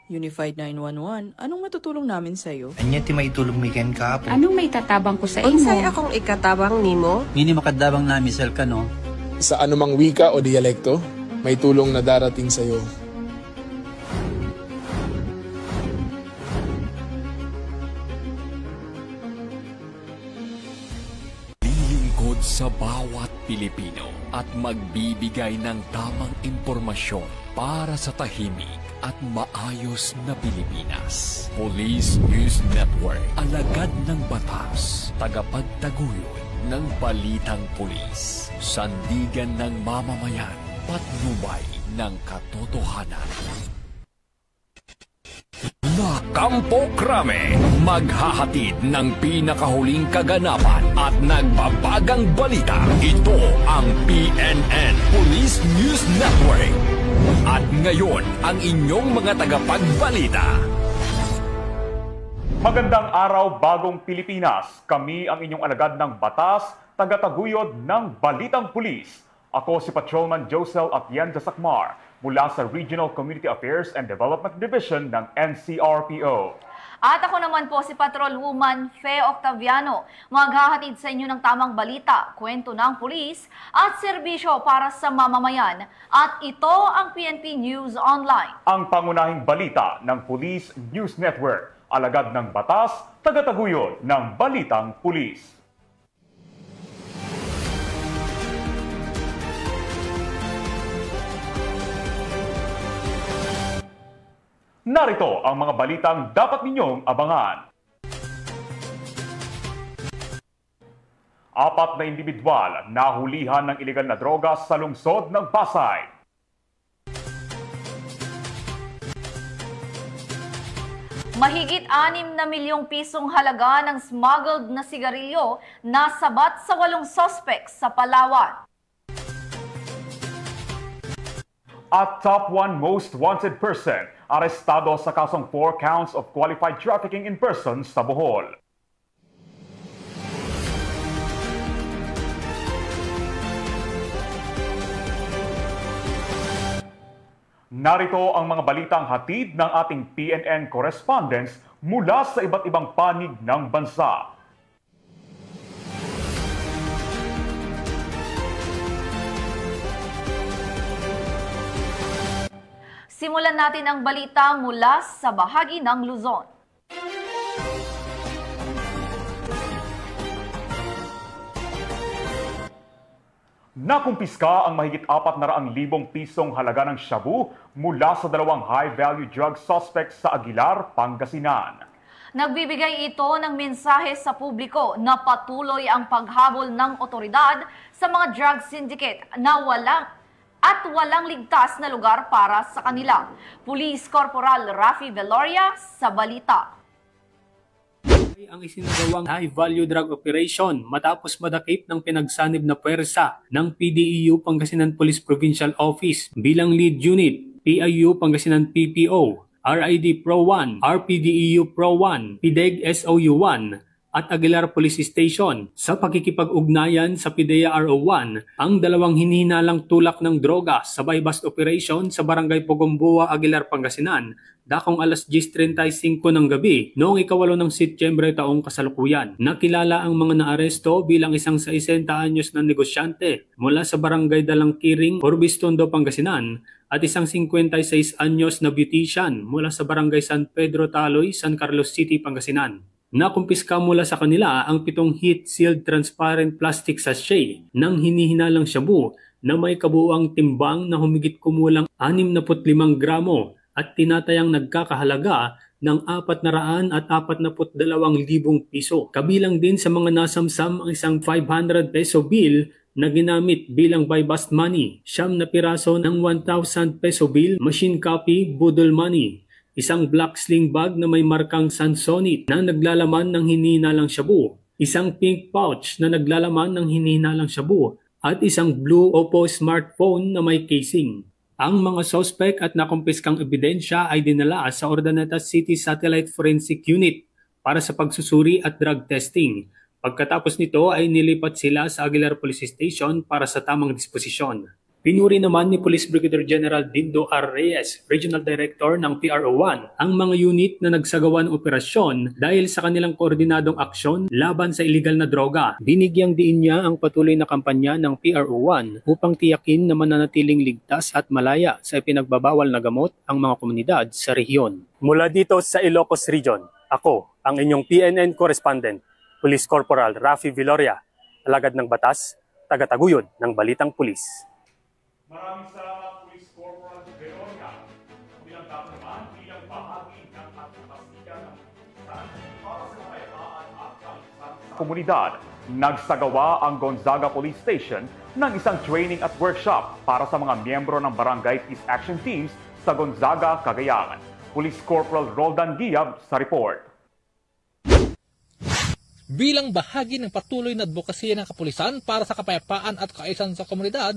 Unified 911, anong matutulong namin sa'yo? Anya ti maitulong mi ken kapo. Anong may tatabang ko sa imo? Unsay akong ikatabang nimo? Ngini makadabang na misal ka no? Sa anumang wika o dialekto, may tulong na darating sa iyo. Lilingkod sa bawat Pilipino at magbibigay ng tamang impormasyon para sa tahimik at maayos na Pilipinas. Police News Network, alagad ng batas, tagapagtaguyod ng balitang pulis, sandigan ng mamamayan, patnubay ng katotohanan. Kampo Krame, maghahatid ng pinakahuling kaganapan at nagbabagang balita. Ito ang PNN Police News Network. At ngayon, ang inyong mga tagapagbalita. Magandang araw, bagong Pilipinas. Kami ang inyong alagad ng batas, tagataguyod ng Balitang Pulis. Ako si Patrolman Josel Atienza Sacmar mula sa Regional Community Affairs and Development Division ng NCRPO. At ako naman po si Patrolwoman Fe Octaviano, maghahatid sa inyo ng tamang balita, kwento ng pulis at serbisyo para sa mamamayan. At ito ang PNP News Online. Ang pangunahing balita ng Police News Network, alagad ng batas, tagataguyod ng Balitang Pulis. Narito ang mga balitang dapat ninyong abangan. 4 na individual nahulihan ng ilegal na droga sa lungsod ng Pasay. Mahigit 6 na milyong pisong halaga ng smuggled na sigarilyo nasabat sa 8 suspects sa Palawan. At top 1 most wanted person, arestado sa kasong 4 counts of qualified trafficking in persons sa Bohol. Narito ang mga balitang hatid ng ating PNN correspondents mula sa iba't ibang panig ng bansa. Simulan natin ang balita mula sa bahagi ng Luzon. Nakumpiska ang mahigit 400,000 pisong halaga ng shabu mula sa 2 high-value drug suspects sa Aguilar, Pangasinan. Nagbibigay ito ng mensahe sa publiko na patuloy ang paghabol ng otoridad sa mga drug syndicate na walang ligtas na lugar para sa kanila. Police Corporal Rafi Veloria sa balita. Ang isinagawang high-value drug operation matapos madakip ng pinagsanib na puwersa ng PDEU Pangasinan Police Provincial Office bilang lead unit, PIU Pangasinan PPO, RID Pro 1, RPDEU Pro 1, PDEG SOU 1, at Aguilar Police Station. Sa pakikipag-ugnayan sa PIDEA RO1, ang 2 hinihinalang tulak ng droga sa buy-bust operation sa Barangay Pogomboa, Aguilar, Pangasinan, dakong alas 10:35 ng gabi noong ika-8 ng Setyembre taong kasalukuyan. Nakilala ang mga naaresto bilang isang 60 anyos na negosyante mula sa Barangay Dalangkiring, Orbistondo, Pangasinan at isang 56 anyos na beautician mula sa Barangay San Pedro Taloy, San Carlos City, Pangasinan. Nakumpiska mula sa kanila ang 7 heat-sealed transparent plastic sachet ng hinihinalang shabu na may kabuuang timbang na humigit kumulang 65 gramo at tinatayang nagkakahalaga ng 442,000 piso. Kabilang din sa mga nasamsam ang isang 500 peso bill na ginamit bilang buy-bust money, 9 na piraso ng 1,000 peso bill, machine copy, budol money, isang black sling bag na may markang Sansonite na naglalaman ng hinihinalang shabu, isang pink pouch na naglalaman ng hinihinalang shabu, at isang blue Oppo smartphone na may casing. Ang mga suspect at nakumpiskang ebidensya ay dinala sa Urdaneta City Satellite Forensic Unit para sa pagsusuri at drug testing. Pagkatapos nito ay nilipat sila sa Aguilar Police Station para sa tamang disposisyon. Pinuri naman ni Police Brigadier General Dindo R. Reyes, Regional Director ng PRO1, ang mga unit na nagsagawa ng operasyon dahil sa kanilang koordinadong aksyon laban sa iligal na droga. Binigyang diin niya ang patuloy na kampanya ng PRO1 upang tiyakin na mananatiling ligtas at malaya sa ipinagbabawal na gamot ang mga komunidad sa rehiyon. Mula dito sa Ilocos Region, ako ang inyong PNN correspondent, Police Corporal Rafi Viloria, alagad ng batas, tagataguyod ng Balitang Pulis. Maraming salamat, Police Corporal Veronica. Bilang naman bilang bahagi ng advokasya ng para sa kapayapaan at kaligtasan sa komunidad, nagsagawa ang Gonzaga Police Station ng isang training at workshop para sa mga miyembro ng Barangay Peace Action Teams sa Gonzaga, Cagayan. Police Corporal Roldan Giab sa report. Bilang bahagi ng patuloy na advokasya ng kapulisan para sa kapayapaan at kaayusan sa komunidad,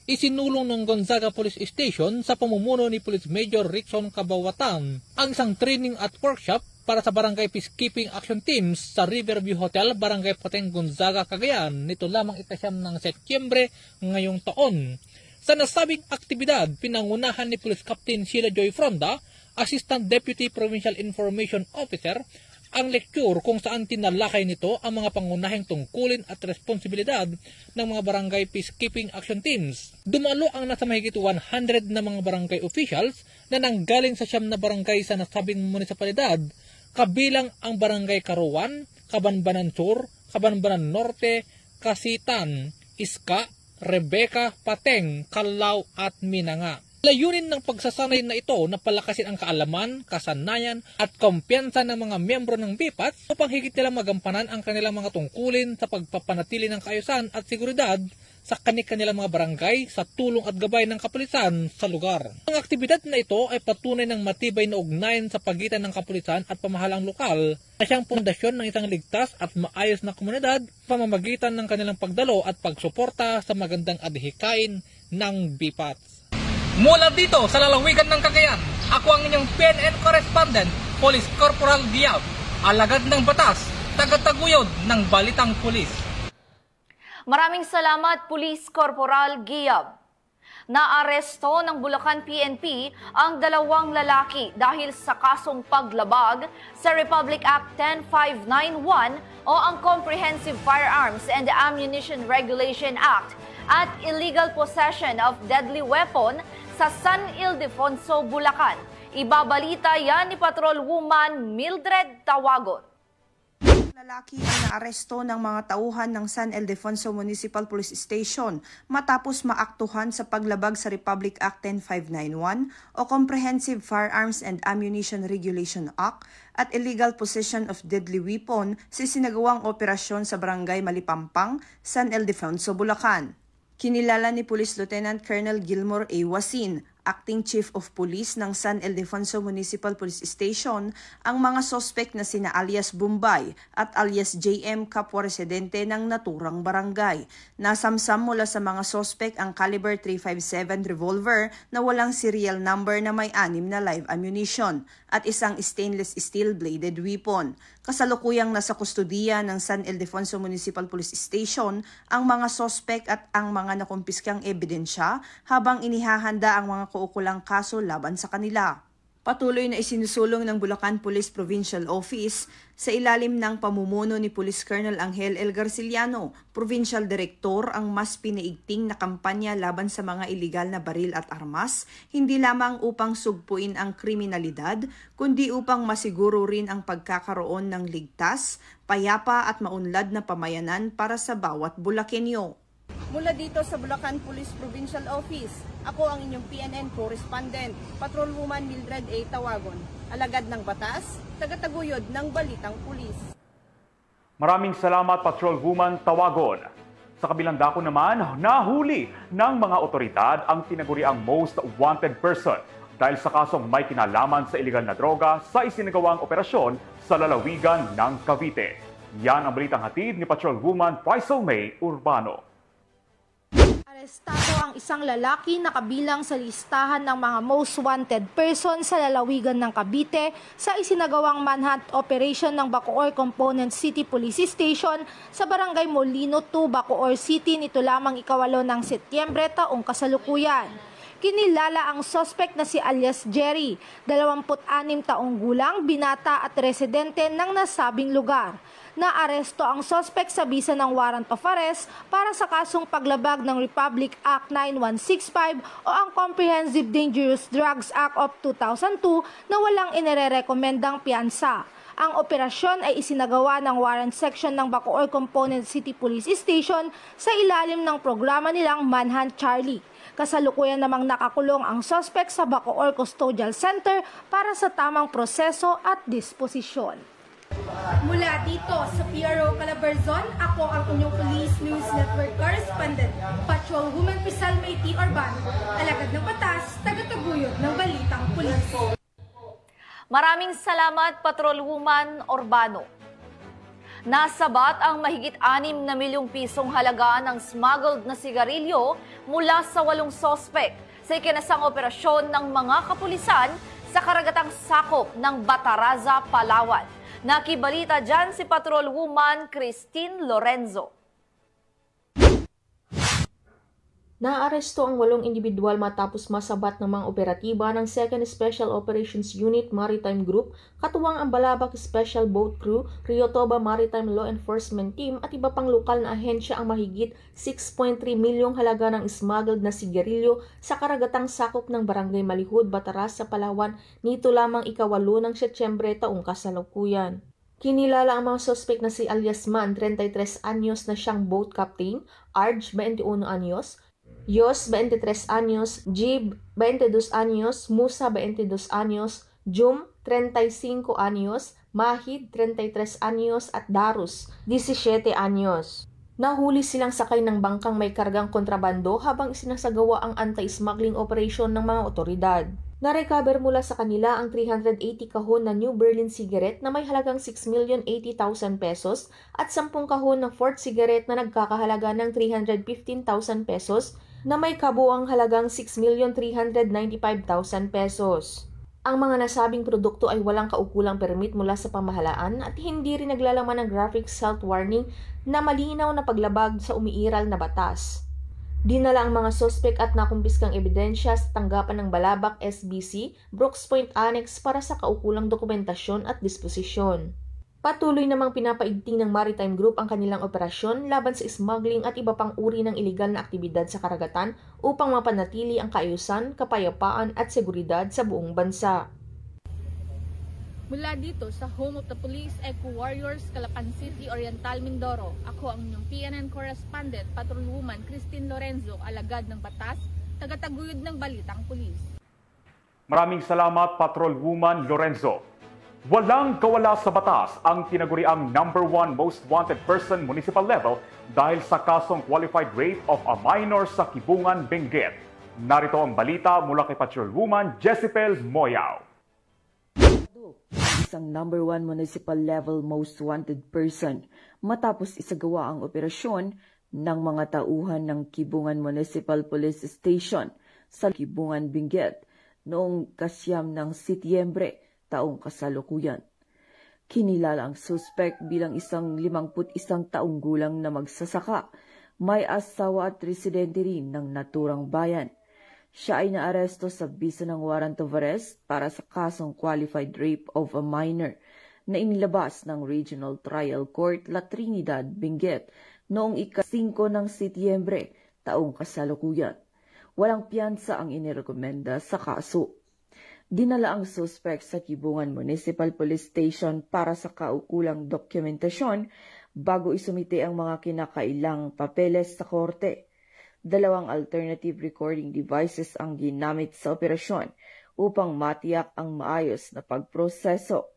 isinulong ng Gonzaga Police Station sa pamumuno ni Police Major Rickson Cabawatan ang isang training at workshop para sa Barangay Peacekeeping Action Teams sa Riverview Hotel, Barangay Pateng, Gonzaga, Cagayan nito lamang 7 ng Setyembre ngayong taon. Sa nasabing aktibidad, pinangunahan ni Police Captain Sheila Joy Fronda, Assistant Deputy Provincial Information Officer, ang lecture kung saan tinalakay nito ang mga pangunahing tungkulin at responsibilidad ng mga Barangay Peacekeeping Action Teams. Dumalo ang nasa mahigit 100 na mga barangay officials na nanggaling sa 9 na barangay sa nasabing munisipalidad, kabilang ang Barangay Karuan, Cabanbanan Sur, Cabanbanan Norte, Kasitan, Iska, Rebecca, Pateng, Calao at Minanga. Layunin ng pagsasanay na ito na palakasin ang kaalaman, kasanayan at kumpiyansa ng mga miyembro ng BPAT upang higit nilang magampanan ang kanilang mga tungkulin sa pagpapanatili ng kaayusan at seguridad sa kanilang mga barangay sa tulong at gabay ng kapulisan sa lugar. Ang aktibidad na ito ay patunay ng matibay na ugnayan sa pagitan ng kapulisan at pamahalang lokal na siyang pundasyon ng isang ligtas at maayos na komunidad pamamagitan ng kanilang pagdalo at pagsuporta sa magandang adhikain ng BPAT. Mula dito sa lalawigan ng Cagayan, ako ang inyong PNN correspondent, Police Corporal Giab, alagad ng batas, tagataguyod ng Balitang Pulis. Maraming salamat, Police Corporal Giab. Naaresto ng Bulacan PNP ang 2 lalaki dahil sa kasong paglabag sa Republic Act 10591 o ang Comprehensive Firearms and Ammunition Regulation Act at illegal possession of deadly weapon sa San Ildefonso, Bulacan. Ibabalita yan ni Patrol Woman Mildred Tawagon. Lalaki ang naaresto ng mga tauhan ng San Ildefonso Municipal Police Station matapos maaktuhan sa paglabag sa Republic Act 10591 o Comprehensive Firearms and Ammunition Regulation Act at illegal possession of deadly weapon sa sinagawang operasyon sa Barangay Malipampang, San Ildefonso, Bulacan. Kinilala ni Police Lieutenant Colonel Gilmore A. Wasin, Acting Chief of Police ng San Ildefonso Municipal Police Station, ang mga sospek na sina alias Bombay at alias JM kapwa residente ng naturang barangay. Nasamsam mula sa mga sospek ang caliber .357 revolver na walang serial number na may 6 na live ammunition at isang stainless steel bladed weapon. Kasalukuyang nasa kustudiya ng San Ildefonso Municipal Police Station ang mga sospek at ang mga nakumpiskang ebidensya habang inihahanda ang mga kaukulang kaso laban sa kanila. Patuloy na isinusulong ng Bulacan Police Provincial Office sa ilalim ng pamumuno ni Police Colonel Angel L. Garciliano, Provincial Director, ang mas pinaigting na kampanya laban sa mga iligal na baril at armas, hindi lamang upang sugpuin ang kriminalidad, kundi upang masiguro rin ang pagkakaroon ng ligtas, payapa at maunlad na pamayanan para sa bawat Bulakenyo. Mula dito sa Bulacan Police Provincial Office, ako ang inyong PNN correspondent, Patrol Woman Mildred A. Tawagon, alagad ng batas, tagataguyod ng Balitang Pulis. Maraming salamat, Patrol Woman Tawagon. Sa kabilang dako naman, nahuli ng mga otoridad ang tinaguriang most wanted person dahil sa kasong may kinalaman sa iligal na droga sa isinagawang operasyon sa lalawigan ng Cavite. Yan ang balitang hatid ni Patrol Woman Faisal May Urbano. Arestado ang isang lalaki na kabilang sa listahan ng mga most wanted person sa lalawigan ng Cavite sa isinagawang manhunt operation ng Bacoor Component City Police Station sa Barangay Molino 2, Bacoor City nito lamang 8 ng Setyembre taong kasalukuyan. Kinilala ang suspect na si alias Jerry, 26 taong gulang, binata at residente ng nasabing lugar. Naaresto ang suspect sa bisa ng warrant of arrest para sa kasong paglabag ng Republic Act 9165 o ang Comprehensive Dangerous Drugs Act of 2002 na walang inirerekomendang piyansa. Ang operasyon ay isinagawa ng Warrant Section ng Bacoor Component City Police Station sa ilalim ng programa nilang Manhunt Charlie. Kasalukuyan namang nakakulong ang suspect sa Bacoor Custodial Center para sa tamang proseso at disposisyon. Mula dito sa PRO Calabarzon, ako ang inyong Police News Network Correspondent, Patrolwoman Pisalme T. Urbano, alagad ng batas, tagataguyod ng balitang pulis. Maraming salamat, Patrolwoman Urbano. Nasabat ang mahigit 6 na milyong pisong halaga ng smuggled na sigarilyo mula sa 8 sospek sa ikinasang operasyon ng mga kapulisan sa karagatang sakop ng Bataraza, Palawan. Nakibalita dyan si Patrolwoman Christine Lorenzo. Naaresto ang 8 individual matapos masabat ng mga operatiba ng 2nd Special Operations Unit Maritime Group, katuwang ang Balabac Special Boat Crew, Rio Toba Maritime Law Enforcement Team at iba pang lokal na ahensya ang mahigit 6.3 milyong halaga ng smuggled na sigarilyo sa karagatang sakop ng Barangay Malihud, Bataraza, Palawan nito lamang 8 ng Setyembre taong kasalukuyan. Kinilala ang mga suspect na si alias Man, 33 anyos na siyang boat captain, Arj, 21 anyos, Yos, 23 anyos, Jib, 22 anyos, Musa, 22 anyos, Jum, 35 anyos, Mahid, 33 anyos at Darus, 17 anyos. Nahuli silang sakay ng bangkang may kargang kontrabando habang isinasagawa ang anti-smuggling operation ng mga otoridad. Na-recover mula sa kanila ang 380 kahon na New Berlin cigarette na may halagang 6,080,000 pesos at 10 kahon ng Fort cigarette na nagkakahalaga ng 315,000 pesos na may kabuang halagang 6,395,000 pesos. Ang mga nasabing produkto ay walang kaukulang permit mula sa pamahalaan at hindi rin naglalaman ng graphic health warning na malinaw na paglabag sa umiiral na batas. Dinala ang mga sospek at nakumpiskang ebidensya sa tanggapan ng Balabac SBC, Brooks Point Annex para sa kaukulang dokumentasyon at disposisyon. Patuloy namang pinapaigting ng Maritime Group ang kanilang operasyon laban sa smuggling at iba pang uri ng iligal na aktibidad sa karagatan upang mapanatili ang kaayusan, kapayapaan at seguridad sa buong bansa. Mula dito sa Home of the Police Eco Warriors, Calapan City, Oriental, Mindoro, ako ang inyong PNN Correspondent, Patrolwoman Christine Lorenzo, alagad ng batas, tagataguyod ng balitang pulis. Maraming salamat, Patrolwoman Lorenzo. Walang kawala sa batas ang tinaguriang #1 most wanted person municipal level dahil sa kasong qualified rape of a minor sa Kibungan, Benguet. Narito ang balita mula kay Patrolwoman Jessipel Moyao. Isang #1 municipal level most wanted person matapos isagawa ang operasyon ng mga tauhan ng Kibungan Municipal Police Station sa Kibungan, Benguet noong 9 ng Setyembre taong kasalukuyan. Kinilala ang suspect bilang isang 51 taong gulang na magsasaka, may asawa at residente rin ng naturang bayan. Siya ay naaresto sa bisa ng warrant of arrest para sa kasong qualified rape of a minor na inilabas ng Regional Trial Court La Trinidad, Benguet noong 5 ng Setyembre taong kasalukuyan. Walang piyansa ang inirekomenda sa kaso. Dinala ang suspect sa Kibungan Municipal Police Station para sa kaukulang dokumentasyon bago isumite ang mga kinakailang papeles sa korte. 2 alternative recording devices ang ginamit sa operasyon upang matiyak ang maayos na pagproseso.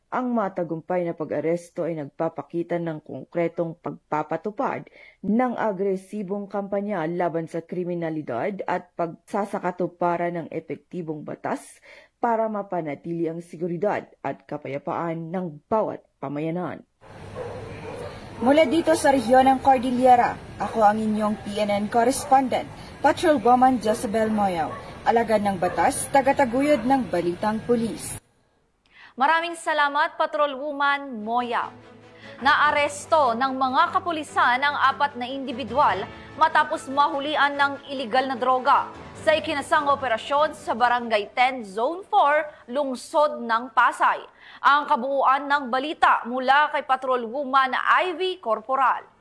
Ang matagumpay na pag-aresto ay nagpapakita ng konkretong pagpapatupad ng agresibong kampanya laban sa kriminalidad at pagsasakatuparan ng epektibong batas para mapanatili ang seguridad at kapayapaan ng bawat pamayanan. Mula dito sa rehiyon ng Cordillera, ako ang inyong PNN correspondent, Patrolwoman Jezebel Moyaw, alagad ng batas, tagataguyod ng Balitang Pulis. Maraming salamat, Patrolwoman Moyaw. Naaresto ng mga kapulisan ang 4 na individual matapos mahulian ng iligal na droga sa ikinasang operasyon sa Barangay 10 Zone 4, Lungsod ng Pasay. Ang kabuuan ng balita mula kay Patrolwoman Ivy Corporal.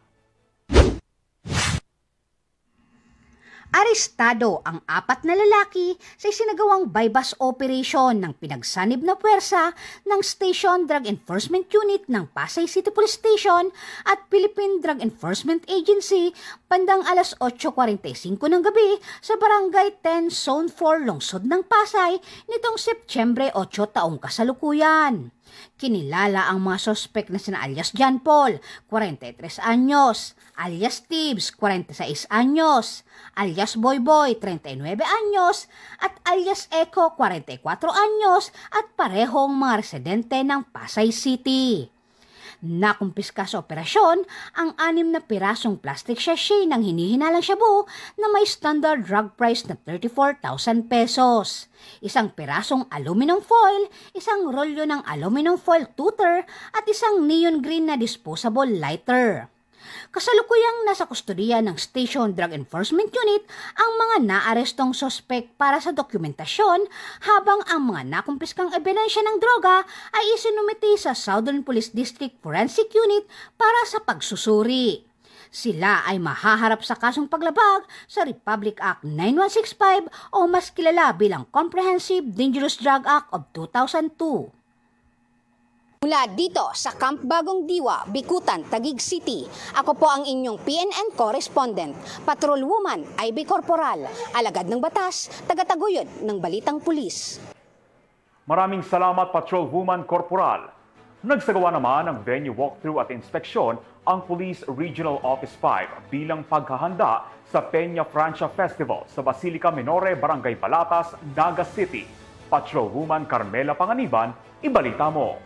Arestado ang 4 na lalaki sa isinagawang bypass operation ng pinagsanib na puwersa ng Station Drug Enforcement Unit ng Pasay City Police Station at Philippine Drug Enforcement Agency bandang alas 8:45 ng gabi sa Barangay 10 Zone 4 Lungsod ng Pasay nitong Setyembre 8 taong kasalukuyan. Kinilala ang mga sospek na sina alias John Paul, 43 anyos, alias Tibbs, 46 anyos, alias Boy Boy, 39 anyos, at alias Echo, 44 anyos at parehong mga residente ng Pasay City. Nakumpiska sa operasyon ang 6 na pirasong plastic sachet ng hinihinalang shabu na may standard drug price na 34,000 pesos. Isang pirasong aluminum foil, isang rolyo ng aluminum foil tutor at isang neon green na disposable lighter. Kasalukuyang nasa kustodiya ng Station Drug Enforcement Unit ang mga naarestong sospek para sa dokumentasyon habang ang mga nakumpiskang ebidensya ng droga ay isinumiti sa Southern Police District Forensic Unit para sa pagsusuri. Sila ay mahaharap sa kasong paglabag sa Republic Act 9165 o mas kilala bilang Comprehensive Dangerous Drug Act of 2002. Mula dito sa Camp Bagong Diwa, Bikutan, Taguig City, ako po ang inyong PNN correspondent, Patrolwoman Ivy Corporal, alagad ng batas, tagataguyod ng Balitang Pulis. Maraming salamat, Patrolwoman Corporal. Nagsagawa naman ng venue walkthrough at inspeksyon ang Police Regional Office 5 bilang paghahanda sa Peña Francia Festival sa Basilica Menore, Barangay Balatas, Naga City. Patrolwoman Carmela Panganiban, ibalita mo.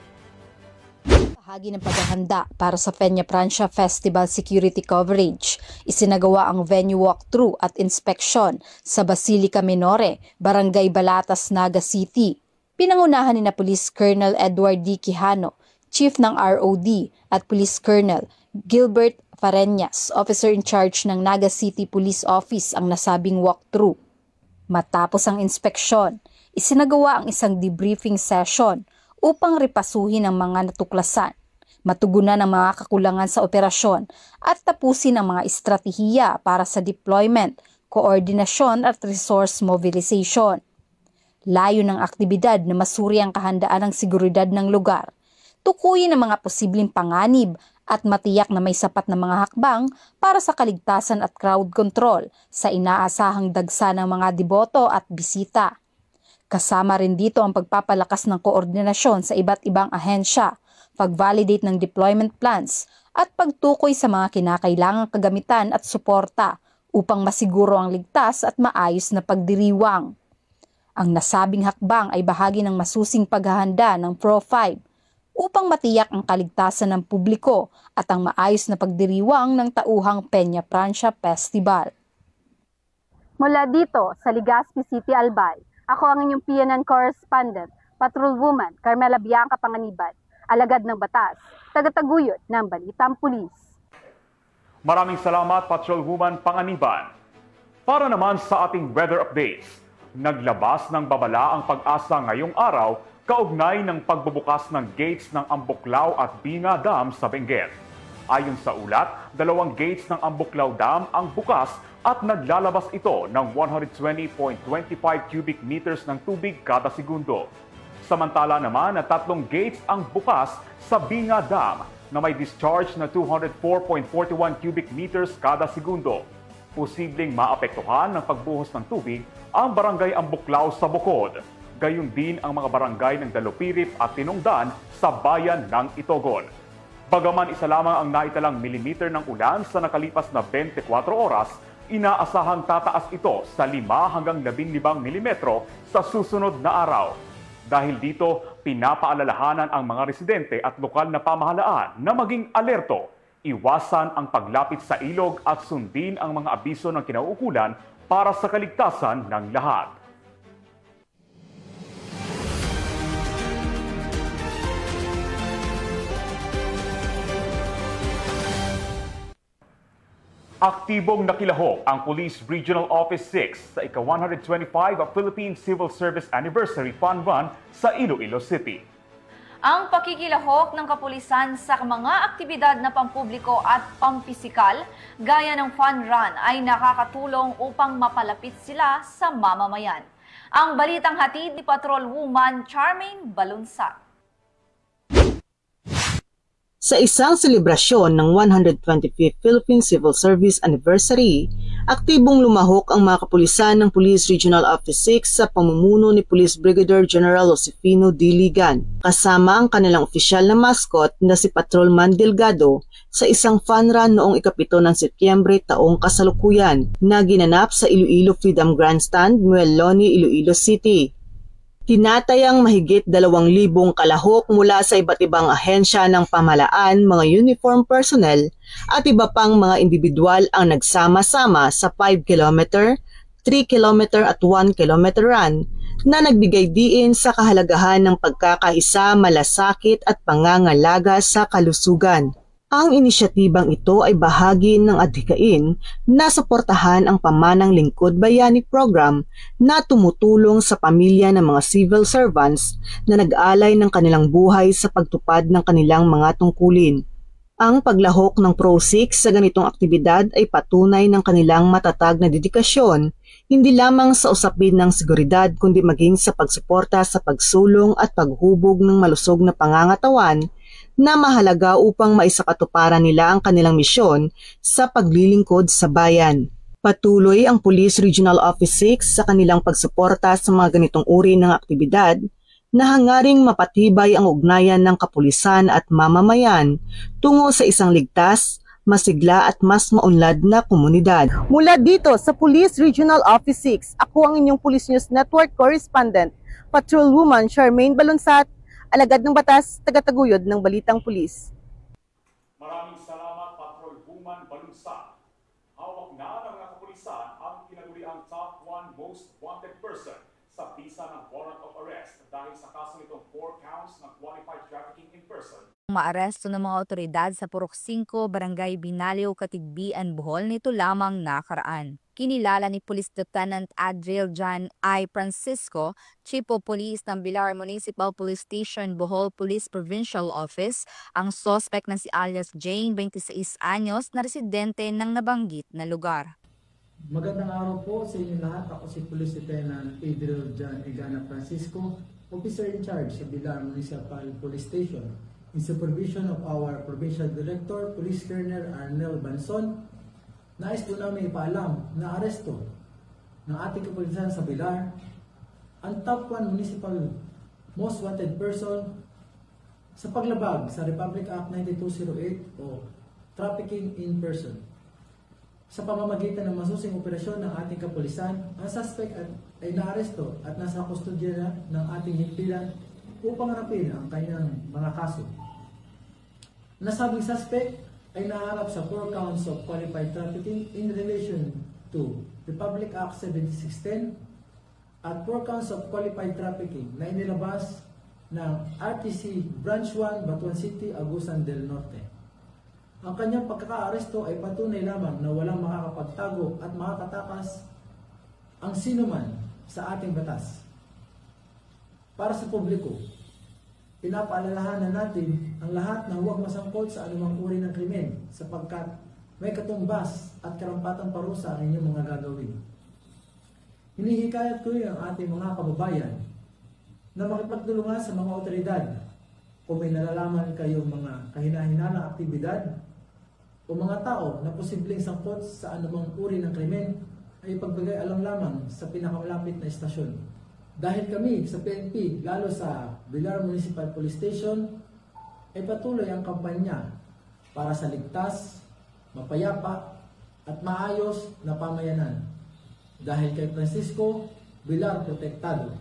Bahagi ng paghahanda para sa Peña Francia Festival security coverage, isinagawa ang venue walkthrough at inspeksyon sa Basilica Menore, Barangay Balatas, Naga City. Pinangunahan ni na Police Colonel Edward D. Quijano, Chief ng ROD, at Police Colonel Gilbert Fareñas, Officer in Charge ng Naga City Police Office ang nasabing walkthrough. Matapos ang inspeksyon, isinagawa ang isang debriefing session upang repasuhin ang mga natuklasan, matugunan ang mga kakulangan sa operasyon at tapusin ang mga estratehiya para sa deployment, koordinasyon at resource mobilization. Layo ng aktibidad na masuri ang kahandaan ng seguridad ng lugar, tukuyin ang mga posibleng panganib at matiyak na may sapat na mga hakbang para sa kaligtasan at crowd control sa inaasahang dagsa ng mga deboto at bisita. Kasama rin dito ang pagpapalakas ng koordinasyon sa iba't ibang ahensya, pag-validate ng deployment plans, at pagtukoy sa mga kinakailangang kagamitan at suporta upang masiguro ang ligtas at maayos na pagdiriwang. Ang nasabing hakbang ay bahagi ng masusing paghahanda ng Pro-5 upang matiyak ang kaligtasan ng publiko at ang maayos na pagdiriwang ng tauhang Peña Francia Festival. Mula dito sa Legazpi City, Albay, ako ang inyong PNN correspondent, Patrolwoman Carmela Bianca Panganiban, alagad ng batas, tagataguyod ng Balitang Pulis. Maraming salamat, Patrolwoman Panganiban. Para naman sa ating weather updates, naglabas ng babala ang Pag-asa ngayong araw kaugnay ng pagbubukas ng gates ng Ambuklao at Binga Dam sa Benguet. Ayon sa ulat, 2 gates ng Ambuklao Dam ang bukas at naglalabas ito ng 120.25 cubic meters ng tubig kada segundo. Samantala naman na 3 gates ang bukas sa Binga Dam na may discharge na 204.41 cubic meters kada segundo. Posibleng maapektuhan ng pagbuhos ng tubig ang barangay Ambuklao sa Bukod. Gayon din ang mga barangay ng Dalupirip at Tinongdan sa bayan ng Itogon. Bagaman isa lamang ang naitalang milimeter ng ulan sa nakalipas na 24 oras, inaasahang tataas ito sa 5 hanggang 15 milimetro sa susunod na araw. Dahil dito, pinapaalalahanan ang mga residente at lokal na pamahalaan na maging alerto. Iwasan ang paglapit sa ilog at sundin ang mga abiso ng kinauukulan para sa kaligtasan ng lahat. Aktibong nakilahok ang Police Regional Office 6 sa ika-125 Philippine Civil Service Anniversary Fun Run sa Iloilo City. Ang pakikilahok ng kapulisan sa mga aktibidad na pampubliko at pampisikal gaya ng fun run ay nakakatulong upang mapalapit sila sa mamamayan. Ang balitang hatid ni Patrolwoman Charmaine Balunsa. Sa isang selebrasyon ng 125th Philippine Civil Service Anniversary, aktibong lumahok ang mga kapulisan ng Police Regional Office 6 sa pamumuno ni Police Brigadier General Josefino D. Ligan, kasama ang kanilang opisyal na mascot na si Patrolman Delgado sa isang fun run noong ika-7 ng Setyembre taong kasalukuyan na ginanap sa Iloilo Freedom Grandstand, Mueloni, Iloilo City. Tinatayang mahigit 2,000 kalahok mula sa iba't ibang ahensya ng pamahalaan, mga uniform personnel at iba pang mga individual ang nagsama-sama sa 5 km, 3 km at 1 km run na nagbigay diin sa kahalagahan ng pagkakaisa, malasakit at pangangalaga sa kalusugan. Ang inisyatibang ito ay bahagi ng adhikain na suportahan ang Pamanang Lingkod Bayani Program na tumutulong sa pamilya ng mga civil servants na nag-alay ng kanilang buhay sa pagtupad ng kanilang mga tungkulin. Ang paglahok ng Pro-6 sa ganitong aktibidad ay patunay ng kanilang matatag na dedikasyon, hindi lamang sa usapin ng seguridad kundi maging sa pagsuporta sa pagsulong at paghubog ng malusog na pangangatawan na mahalaga upang maisakatuparan nila ang kanilang misyon sa paglilingkod sa bayan. Patuloy ang Police Regional Office 6 sa kanilang pagsuporta sa mga ganitong uri ng aktibidad na hangaring mapatibay ang ugnayan ng kapulisan at mamamayan tungo sa isang ligtas, masigla at mas maunlad na komunidad. Mula dito sa Police Regional Office 6, ako ang inyong Police News Network Correspondent, Patrolwoman Charmaine Balunsat, alagad ng batas, tagataguyod ng Balitang Pulis. Maraming salamat, Patrolwoman Balunsa. Hawak na ng mga kapulisan ang kinaguriang top 1 most wanted person sa bisa ng warrant of arrest dahil sa kaso nitong 4 counts ng qualified trafficking in person. Maaresto ng mga otoridad sa Purok 5, Barangay Binaliw, Katigbian, Bohol nito lamang nakaraan. Kinilala ni Police Lieutenant Adriel John I. Francisco, Chief of Police ng Bilar Municipal Police Station, Bohol Police Provincial Office, ang suspect na si alias Jane, 26 anyos, na residente ng nabanggit na lugar. Magandang araw po sa inyo lahat. Ako si Police Lieutenant Adriel John Igana Francisco, Officer in Charge sa Bilar Municipal Police Station, in supervision of our Provincial Director, Police Colonel Arnel Banson. Nais po namin ipaalam na aresto ng ating kapulisan sa Bilar ang top 1 municipal most wanted person sa paglabag sa Republic Act 9208 o trafficking in person. Sa pamamagitan ng masusing operasyon ng ating kapulisan, ang suspect ay naaresto at nasa kustodya ng ating himpilan upang harapin ang kanyang mga kaso. Nasabing suspect ay naharap sa 4 counts of qualified trafficking in relation to Republic Act 7610 at 4 counts of qualified trafficking na inilabas ng RTC Branch 1, Batuan City, Agusan del Norte. Ang kanyang pagkakaaresto ay patunay lamang na walang makakapagtago at makakatakas ang sinuman sa ating batas. Para sa publiko, pinapaalalahanan natin ang lahat na huwag masangkot sa anumang uri ng krimen sapagkat may katumbas at karampatang parusa ang inyong mga gagawin. Hinihikayat ko rin ang ating mga kababayan na makipagtulungan sa mga otoridad kung may nalalaman kayong mga kahina-hinalang aktibidad o mga tao na posibleng sangkot sa anumang uri ng krimen ay ipagbigay alam lamang sa pinakamalapit na istasyon. Dahil kami sa PNP, lalo sa Bilar Municipal Police Station, ay patuloy ang kampanya para sa ligtas, mapayapa at maayos na pamayanan. Dahil kay Francisco, Bilar protektado.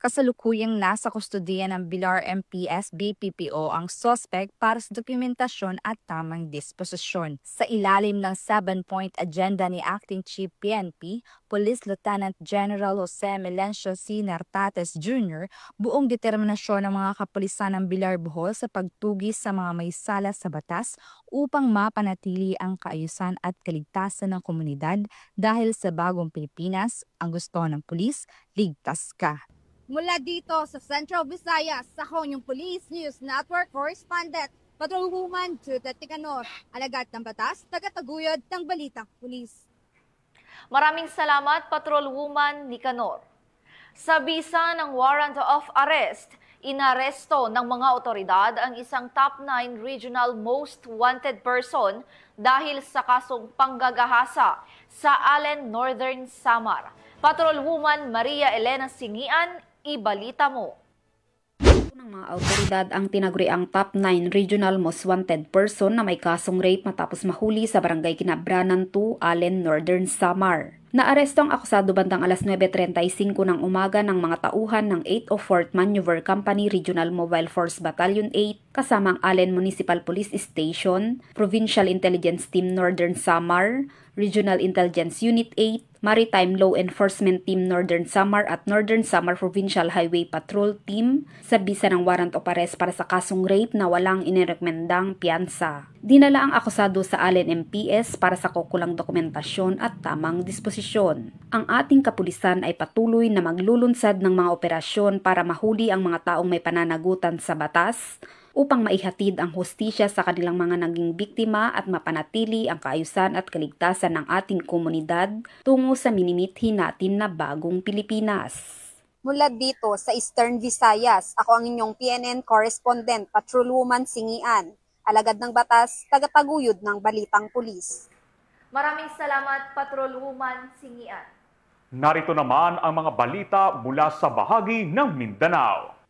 Kasalukuyang nasa kustodiya ng Bilar MPS BPPO ang suspect para sa dokumentasyon at tamang disposisyon. Sa ilalim ng 7-point agenda ni Acting Chief PNP, Police Lieutenant General Jose Melencio C. Nartates Jr., buong determinasyon ng mga kapulisan ng Bilar Bohol sa pagtugis sa mga may sala sa batas upang mapanatili ang kaayusan at kaligtasan ng komunidad dahil sa bagong Pilipinas, ang gusto ng pulis, ligtas ka. Mula dito sa Central Visayas, ako yung Police News Network Correspondent, Patrolwoman Judith Ticanor, alagad ng batas, tagataguyod ng Balitang Pulis. Maraming salamat, Patrolwoman Nicanor. Sa bisa ng warrant of arrest, inaresto ng mga otoridad ang isang top 9 regional most wanted person dahil sa kasong panggagahasa sa Allen, Northern Samar. Patrolwoman Maria Elena Singian, ibalita mo. Ng mga autoridad ang tinaguriang top 9 regional most wanted person na may kasong rape matapos mahuli sa barangay Kinabranan 2, Allen, Northern Samar. Naaresto ang akusado bandang alas 9:35 ng umaga ng mga tauhan ng 804th Maneuver Company Regional Mobile Force Battalion 8 kasama ang Allen Municipal Police Station, Provincial Intelligence Team Northern Samar, Regional Intelligence Unit 8, Maritime Law Enforcement Team Northern Samar at Northern Samar Provincial Highway Patrol Team sa bisa ng warrant of arrest para sa kasong rape na walang inirekomendang piyansa. Dinala ang akusado sa Allen MPS para sa kukulang dokumentasyon at tamang disposisyon. Ang ating kapulisan ay patuloy na maglulunsad ng mga operasyon para mahuli ang mga taong may pananagutan sa batas upang maihatid ang hustisya sa kanilang mga naging biktima at mapanatili ang kaayusan at kaligtasan ng ating komunidad tungo sa minimithi natin na bagong Pilipinas. Mula dito sa Eastern Visayas, ako ang inyong PNN Correspondent, Patrolwoman Singian, alagad ng batas, tagataguyod ng Balitang Pulis. Maraming salamat, Patrolwoman Singian. Narito naman ang mga balita mula sa bahagi ng Mindanao.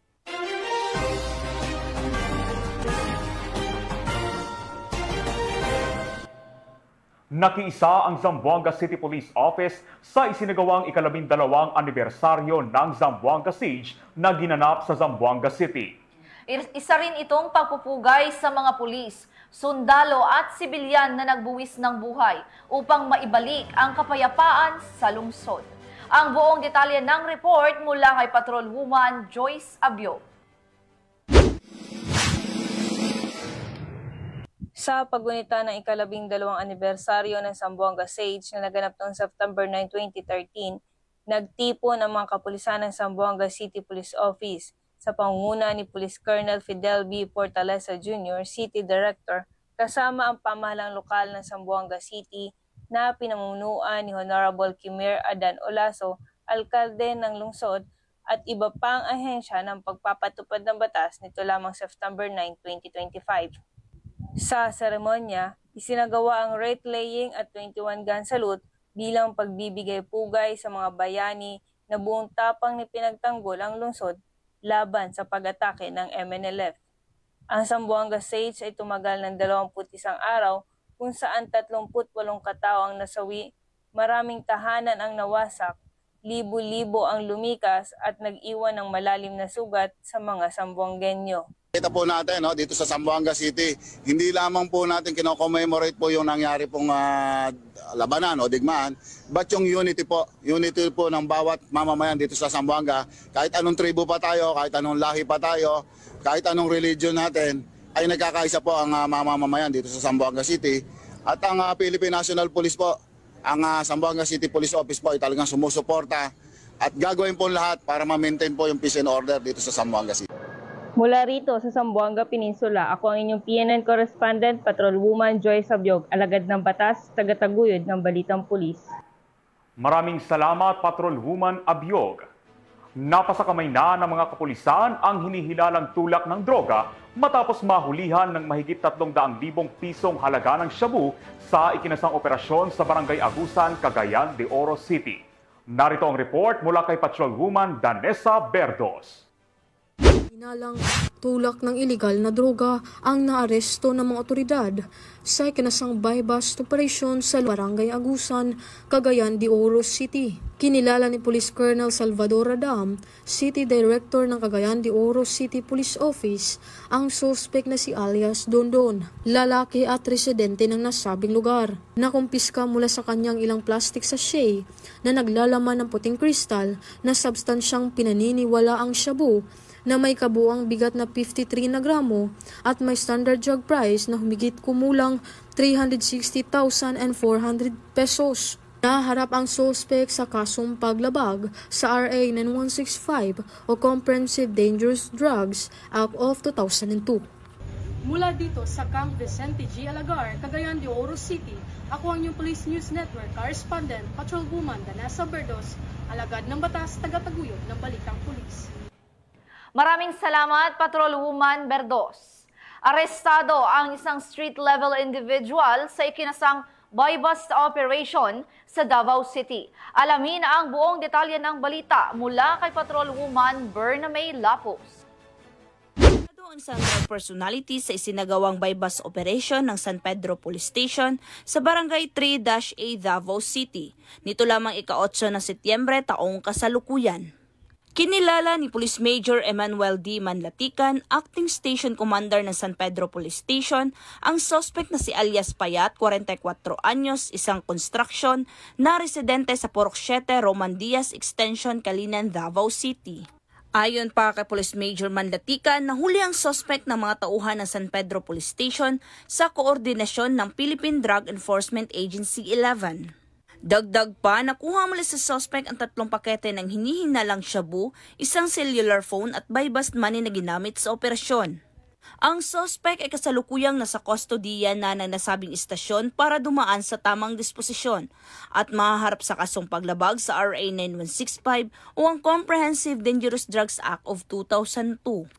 Nakiisa ang Zamboanga City Police Office sa isinagawang ika-12 anibersaryo ng Zamboanga Siege na ginanap sa Zamboanga City. Isa rin itong pagpupugay sa mga pulis, sundalo at sibilyan na nagbuwis ng buhay upang maibalik ang kapayapaan sa lungsod. Ang buong detalye ng report mula kay Patrolwoman Joyce Abyo. Sa paggunita ng ika-12 anibersaryo ng Zamboanga Siege na naganap noong September 9, 2013, nagtipon ang mga kapulisan ng Zamboanga City Police Office sa pangunguna ni Police Colonel Fidel B. Portaleza Jr., City Director, kasama ang pamahalang lokal ng Zamboanga City na pinamumunuan ni Honorable Kimir Adan Olaso, alkalde ng lungsod, at iba pang ahensya ng pagpapatupad ng batas nito lamang September 9, 2025. Sa seremonya, isinagawa ang wreath-laying at 21 gun salute bilang pagbibigay pugay sa mga bayani na buong tapang ni pinagtanggol ang lungsod laban sa pag-atake ng MNLF. Ang Zamboanga Siege ay tumagal ng 21 araw kung saan 38 katao ang nasawi, maraming tahanan ang nawasak, libo-libo ang lumikas at nag-iwan ng malalim na sugat sa mga Zamboangenyo. Kita po natin dito sa Zamboanga City, hindi lamang po natin kino-commemorate po yung nangyari pong labanan o digmaan, but yung unity po ng bawat mamamayan dito sa Zamboanga, kahit anong tribo pa tayo, kahit anong lahi pa tayo, kahit anong religion natin, ay nagkakaisa po ang mamamayan dito sa Zamboanga City. At ang Philippine National Police po, ang Zamboanga City Police Office po ay talagang sumusuporta at gagawin po lahat para ma-maintain po yung peace and order dito sa Zamboanga City. Mula rito sa Zamboanga Peninsula, ako ang inyong PNN Correspondent, Patrolwoman Joyce Abyog, alagad ng batas, tagataguyod ng Balitang Pulis. Maraming salamat, Patrolwoman Abyog. Napasakamay na ng mga kapulisan ang hinihilalang tulak ng droga matapos mahulihan ng mahigit 300,000 pisong halaga ng shabu sa ikinasang operasyon sa Barangay Agusan, Cagayan de Oro City. Narito ang report mula kay Patrolwoman Danessa Berdos. Inalang tulak ng ilegal na droga ang naaresto ng mga otoridad sa ikinasang bypass operation sa Barangay Agusan, Cagayan de Oro City. Kinilala ni Police Colonel Salvador Radam, City Director ng Cagayan de Oro City Police Office, ang suspect na si alias Dondon, lalaki at residente ng nasabing lugar. Nakumpiska mula sa kanyang ilang plastic sachet na naglalaman ng puting kristal na substansyang pinaniniwala ang shabu na may kabuang bigat na 53 na gramo at may standard drug price na humigit kumulang 360,400 pesos. Naharap ang suspect sa kasong paglabag sa RA 9165 o Comprehensive Dangerous Drugs Act of 2002. Mula dito sa Camp Vicente G. Alagar, Cagayan de Oro City, ako ang inyong Police News Network Correspondent, Patrolwoman Danasa Berdos, alagad ng batas, tagataguyod ng Balitang Pulis. Maraming salamat, Patrolwoman Berdos. Arestado ang isang street-level individual sa ikinasang buy-bust operation sa Davao City. Alamin ang buong detalye ng balita mula kay Patrolwoman Bernamay Lapos. Ang central personality sa isinagawang buy-bust operation ng San Pedro Police Station sa Barangay 3-A Davao City. Nito lamang ika-8 ng Setyembre taong kasalukuyan. Kinilala ni Police Major Emmanuel D. Manlatican, Acting Station Commander ng San Pedro Police Station, ang suspect na si alias Payat, 44 anyos, isang construction, na residente sa Purok 7, Roman Diaz Extension, Kalinan, Davao City. Ayon pa kay Police Major Manlatican, nahuli ang suspect ng mga tauhan ng San Pedro Police Station sa koordinasyon ng Philippine Drug Enforcement Agency 11. Dagdag pa, nakuha mula sa suspect ang 3 pakete ng hinihinalang shabu, isang cellular phone at buy-bust money na ginamit sa operasyon. Ang suspect ay kasalukuyang nasa kustodiya na ng nasabing istasyon para dumaan sa tamang disposisyon at mahaharap sa kasong paglabag sa RA 9165 o ang Comprehensive Dangerous Drugs Act of 2002.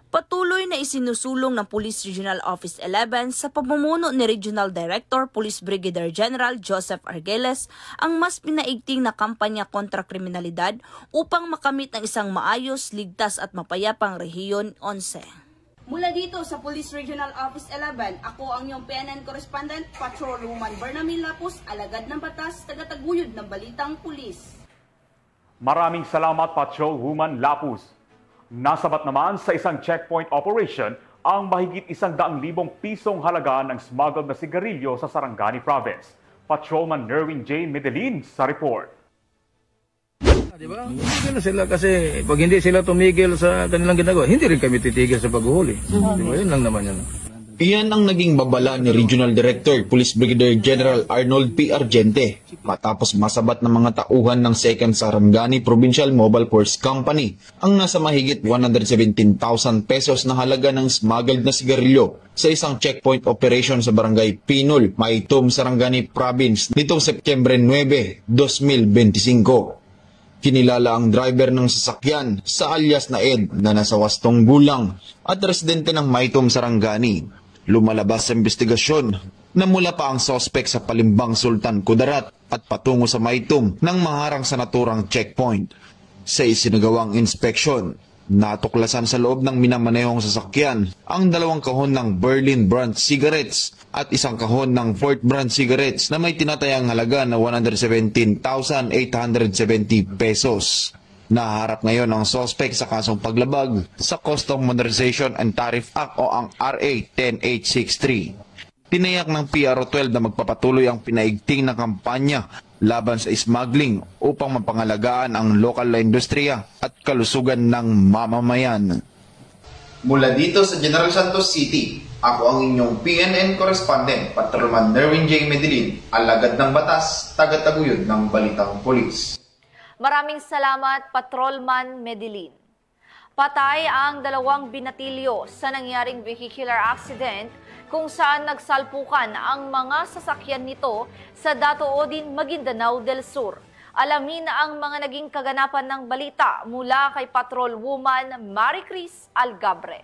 Patuloy na isinusulong ng Police Regional Office 11 sa pamumuno ni Regional Director Police Brigadier General Joseph Argeles ang mas pinaigting na kampanya kontra kriminalidad upang makamit ang isang maayos, ligtas at mapayapang Rehiyon 11. Mula dito sa Police Regional Office 11, ako ang iyong PNN Correspondent, Patrolwoman Bernamay Lapos, alagad ng batas, tagataguyod ng Balitang Pulis. Maraming salamat, Patrolwoman Lapus. Nasabat naman sa isang checkpoint operation ang mahigit 100,000 pisong halaga ng smuggled na sigarilyo sa Sarangani Province. Patrolman Nerwin J. Medellin sa report. Diba? Tumigil na sila kasi pag hindi sila tumigil sa kanilang ginagawa, hindi rin kami titigil sa paghuhuli. Diba? Yun lang naman yan. Iyan ang naging babala ni Regional Director Police Brigadier General Arnold P. Argente matapos masabat ng mga tauhan ng 2nd Sarangani Provincial Mobile Force Company ang nasa mahigit 117,000 pesos na halaga ng smuggled na sigarilyo sa isang checkpoint operation sa Barangay Pinol, Maitum, Sarangani Province nitong Setyembre 9, 2025. Kinilala ang driver ng sasakyan sa alias na Ed na nasa 8 gulang at residente ng Maitum, Sarangani. Lumalabas sa investigasyon na mula pa ang sospek sa Palimbang Sultan Kudarat at patungo sa Maitum nang maharang sa naturang checkpoint. Sa isinagawang inspeksyon, natuklasan sa loob ng minamanehong sasakyan ang 2 kahon ng Berlin brand cigarettes at 1 kahon ng Fort brand cigarettes na may tinatayang halaga na 117,870 pesos. Naharap ngayon ang sospek sa kasong paglabag sa Custom Modernization and Tariff Act o ang RA 10863. Tinayak ng PRO12 na magpapatuloy ang pinaigting na kampanya laban sa smuggling upang mapangalagaan ang lokal na industriya at kalusugan ng mamamayan. Mula dito sa General Santos City, ako ang inyong PNN Correspondent, Patrolman Nerwin J. Medellin, alagad ng batas, tagataguyod ng Balitang Pulis. Maraming salamat, Patrolman Medellin. Patay ang 2 binatilyo sa nangyaring vehicular accident kung saan nagsalpukan ang mga sasakyan nito sa Datoodin, Maguindanao del Sur. Alamin ang mga naging kaganapan ng balita mula kay Patrolwoman Maricris Algabre.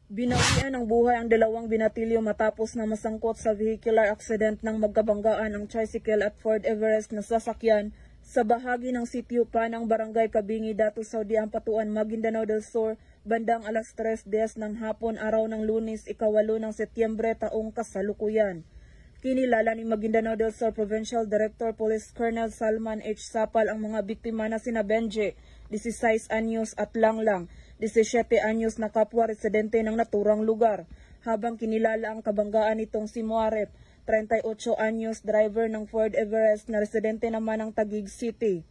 Binawian ng buhay ang 2 binatilyo matapos na masangkot sa vehicular accident ng magkabanggaan ang tricycle at Ford Everest na sasakyan Sa bahagi ng sitio pa ng Barangay Kabingi, Dato Saudi Ampatuan, Maguindanao del Sur, bandang alas 3:10 ng hapon araw ng Lunes, 8 ng Setyembre taong kasalukuyan. Kinilala ni Maguindanao del Sur Provincial Director Police Colonel Salman H. Sapal ang mga biktima na sina Benje, 16 anyos at Langlang, 17 anyos na kapwa residente ng naturang lugar, habang kinilala ang kabanggaan nitong si Muarep, 38 anyos, driver ng Ford Everest na residente naman ng Taguig City.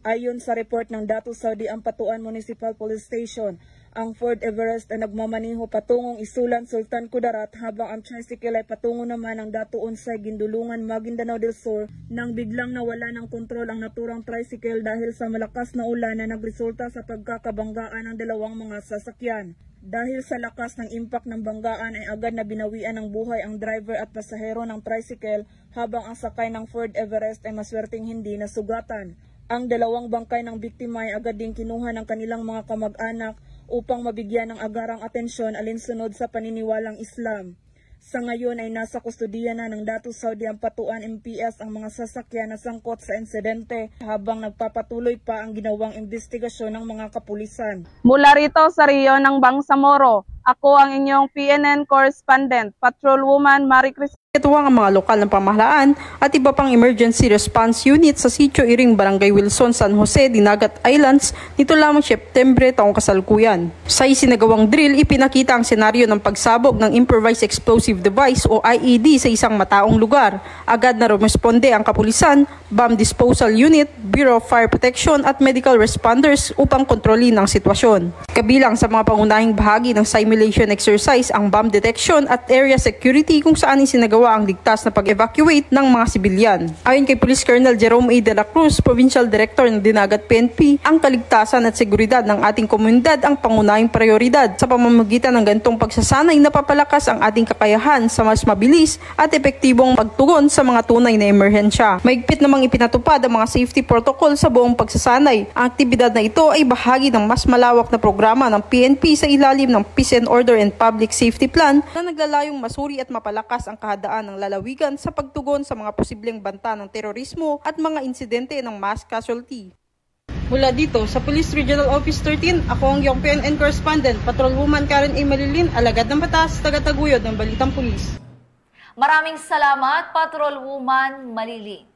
Ayon sa report ng Dato Saudi Ampatuan Municipal Police Station, ang Ford Everest ay nagmamaniho patungong Isulan, Sultan Kudarat, habang ang tricycle ay patungo naman ng Dato Unsay, Gindulungan, Maguindanao del Sur, nang biglang nawala ng kontrol ang naturang tricycle dahil sa malakas na ulan na nagresulta sa pagkakabanggaan ng dalawang mga sasakyan. Dahil sa lakas ng impact ng banggaan ay agad na binawian ng buhay ang driver at pasahero ng tricycle, habang ang sakay ng Ford Everest ay maswerteng hindi nasugatan. Ang dalawang bangkay ng biktima ay agad din kinuha ng kanilang mga kamag-anak upang mabigyan ng agarang atensyon alinsunod sa paniniwalang Islam. Sa ngayon ay nasa kustudiya na ng Dato Saudi Ampatuan MPS ang mga sasakyan na sangkot sa insidente, habang nagpapatuloy pa ang ginawang investigasyon ng mga kapulisan. Mula rito sa Rio ng Bangsamoro, ako ang inyong PNN correspondent, Patrolwoman Marie Cristina. Ituwang ang mga lokal ng pamahalaan at iba pang emergency response unit sa Sitio Iring, Barangay Wilson, San Jose, Dinagat Islands nito lamang Setyembre taong kasalukuyan. Sa isinagawang drill, ipinakita ang senaryo ng pagsabog ng improvised explosive device o IED sa isang mataong lugar. Agad na rumesponde ang kapulisan, bomb disposal unit, Bureau of Fire Protection at medical responders upang kontrolin ang sitwasyon. Kabilang sa mga pangunahing bahagi ng simulation exercise ang bomb detection at area security, kung saan isinagawa ang ligtas na pag-evacuate ng mga sibilyan. Ayon kay Police Colonel Jerome A. de la Cruz, Provincial Director ng Dinagat PNP, ang kaligtasan at seguridad ng ating komunidad ang pangunahing prioridad. Sa pamamagitan ng ganitong pagsasanay, napapalakas ang ating kakayahan sa mas mabilis at epektibong pagtugon sa mga tunay na emerhensya. Mahigpit namang ipinatupad ang mga safety protocol sa buong pagsasanay. Ang aktibidad na ito ay bahagi ng mas malawak na programa ng PNP sa ilalim ng Peace and Order and Public Safety Plan na naglalayong masuri at mapalakas ang kahadaan ng lalawigan sa pagtugon sa mga posibleng banta ng terorismo at mga insidente ng mass casualty. Mula dito sa Police Regional Office 13, ako ang iyong PNN correspondent, Patrolwoman Karen A. Malilin, alagad ng batas, tagataguyod ng Balitang Pulis. Maraming salamat, Patrolwoman Malilin.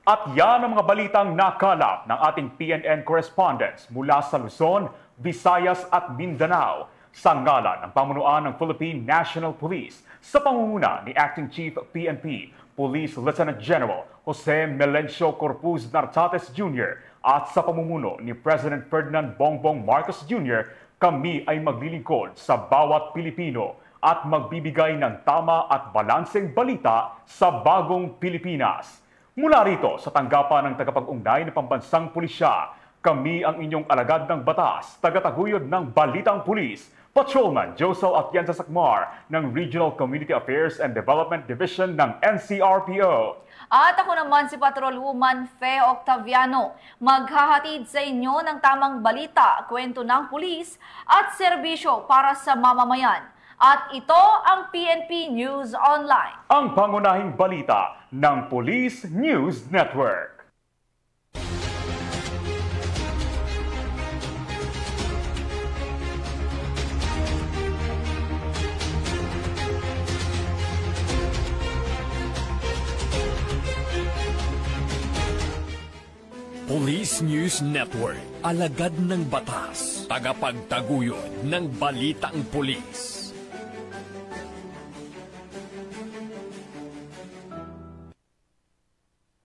At yan ang mga balitang nakalap ng ating PNN correspondents mula sa Luzon, Visayas at Mindanao. Sa ngalan ng pamunuan ng Philippine National Police, sa pangunguna ni Acting Chief PNP, Police Lieutenant General Jose Melencio Corpuz Nartates Jr. at sa pamumuno ni President Ferdinand Bongbong Marcos Jr., kami ay maglilingkod sa bawat Pilipino at magbibigay ng tama at balanseng balita sa bagong Pilipinas. Mula rito sa tanggapan ng tagapag-ugnay ng Pambansang Pulisya, kami ang inyong alagad ng batas, tagataguyod ng Balitang Pulis, Patrolman Josel Atienza Sacmar ng Regional Community Affairs and Development Division ng NCRPO. At ako naman si Patrolwoman Fe Octaviano, maghahatid sa inyo ng tamang balita, kwento ng pulis at serbisyo para sa mamamayan. At ito ang PNP News Online, ang pangunahing balita ng Police News Network. Police News Network, alagad ng batas, tagapagtaguyod ng balitang pulis.